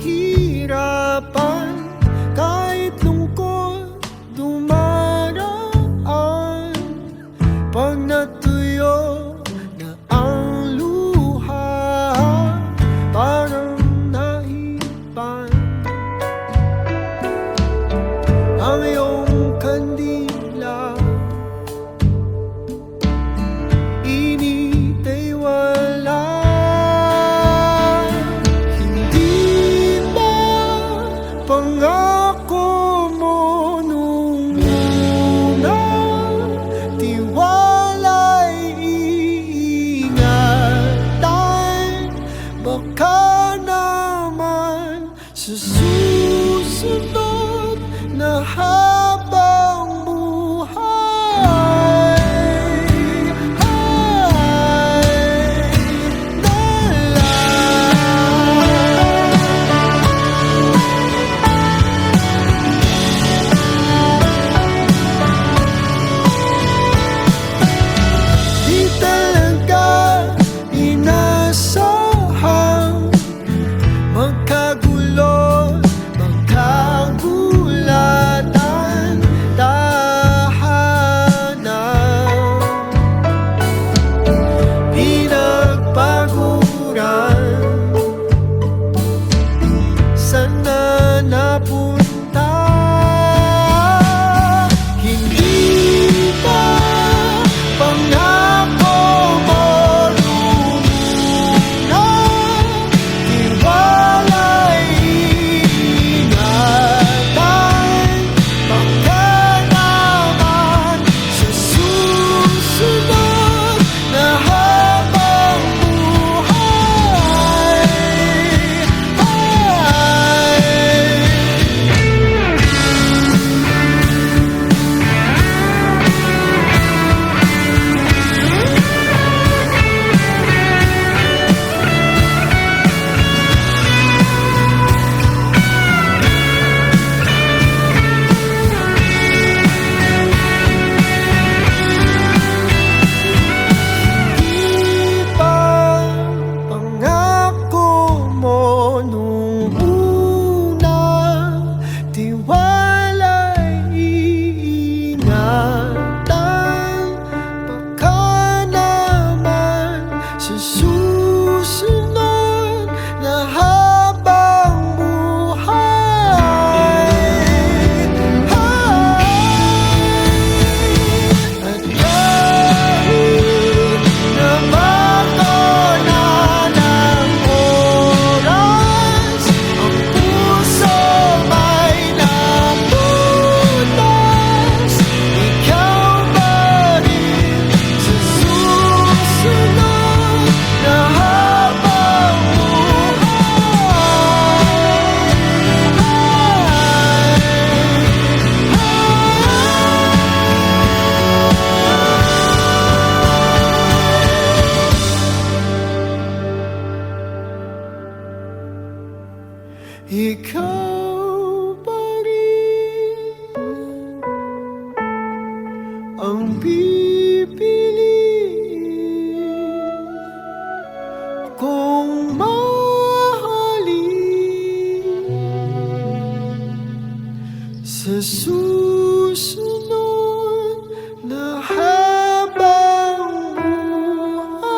kahirapan, kahit lungkot dumaraan. Pag natuyo na ang luha, parang naipan ang iyong kandila. Init ay wala. Hindi ba pangako mo nung una? Tiwala'y iingatan. Baka naman sa susunod na habang buhay di talaga inasahang magkagulo, magkagulatan, tahanan, pinagpaguran. Sana napunta. Hindi ba pangako mo nung una? Tiwala'y iingatan. Baka naman sa susunod na habang buhay di ba pangako mo nung una? Tiwala'y iingatan. Baka naman sa susunod na habang buhay at kahit na baka na ng oras, ang puso may naputas. Ikaw pa rin sa susunod na habang ikaw pa rin ang pipiliin kung mahalin sa susunod na habang buhay.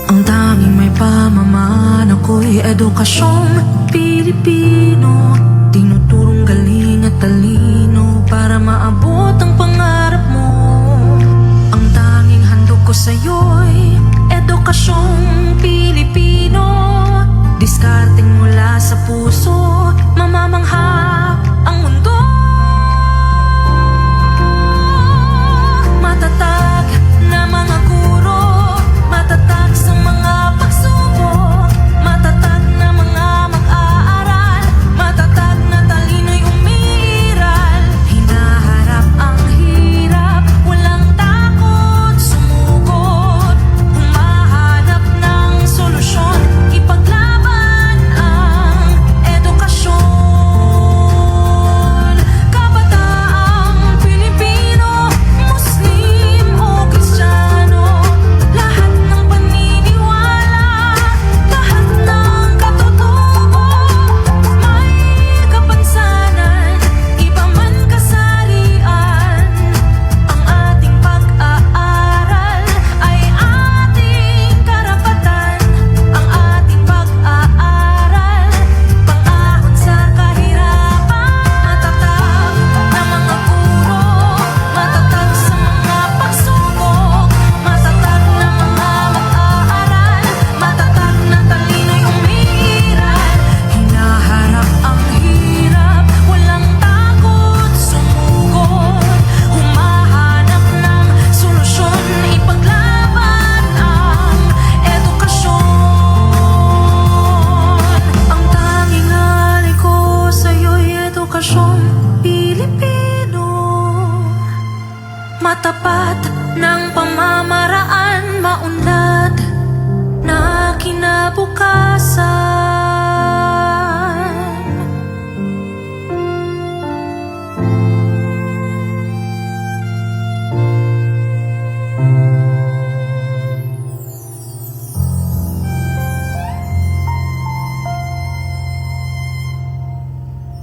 Ang tanging may pamaman ako'y edukasyong Pilipino. Tinuturong galing at talino para maabot ang pangarap mo. Ang tanging handog ko sa'yo'y edukasyong Pilipino. Diskarteng mula sa puso, mamamangha ang mundo. Matatag na mga guro, matatag sa mga pagsubok, matatag na mga mag-aaral, matatag na talino'y umiiral. Hinaharap ang hirap, walang takot sumugod, humahanap ng solusyon, ipaglaban ang edukasyon. Kabataang Pilipino, Muslim o Kristiyano, lahat ng paniniwala, lahat ng katutubo, may kapansanan, iba man kasarian. Ang ating pag-aaral ay ating karapatan. Ang ating pag-aaral, pang-ahon sa kahirapan. Matatag na mga guro, matatag sa mga pagsubok, matatag na mga mag-aaral, matatag na talino'y umiiral. Hinaharap ang hirap, walang takot sumugod, humahanap ng solusyon, ipaglaban ang edukasyon. Ang tanging alay ko sa'yo'y edukasyong Pilipino. Matapat ng pamamaraan, maunlad na kinabukasan.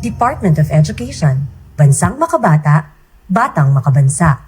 Department of Education, Bansang Makabata, Batang Makabansa.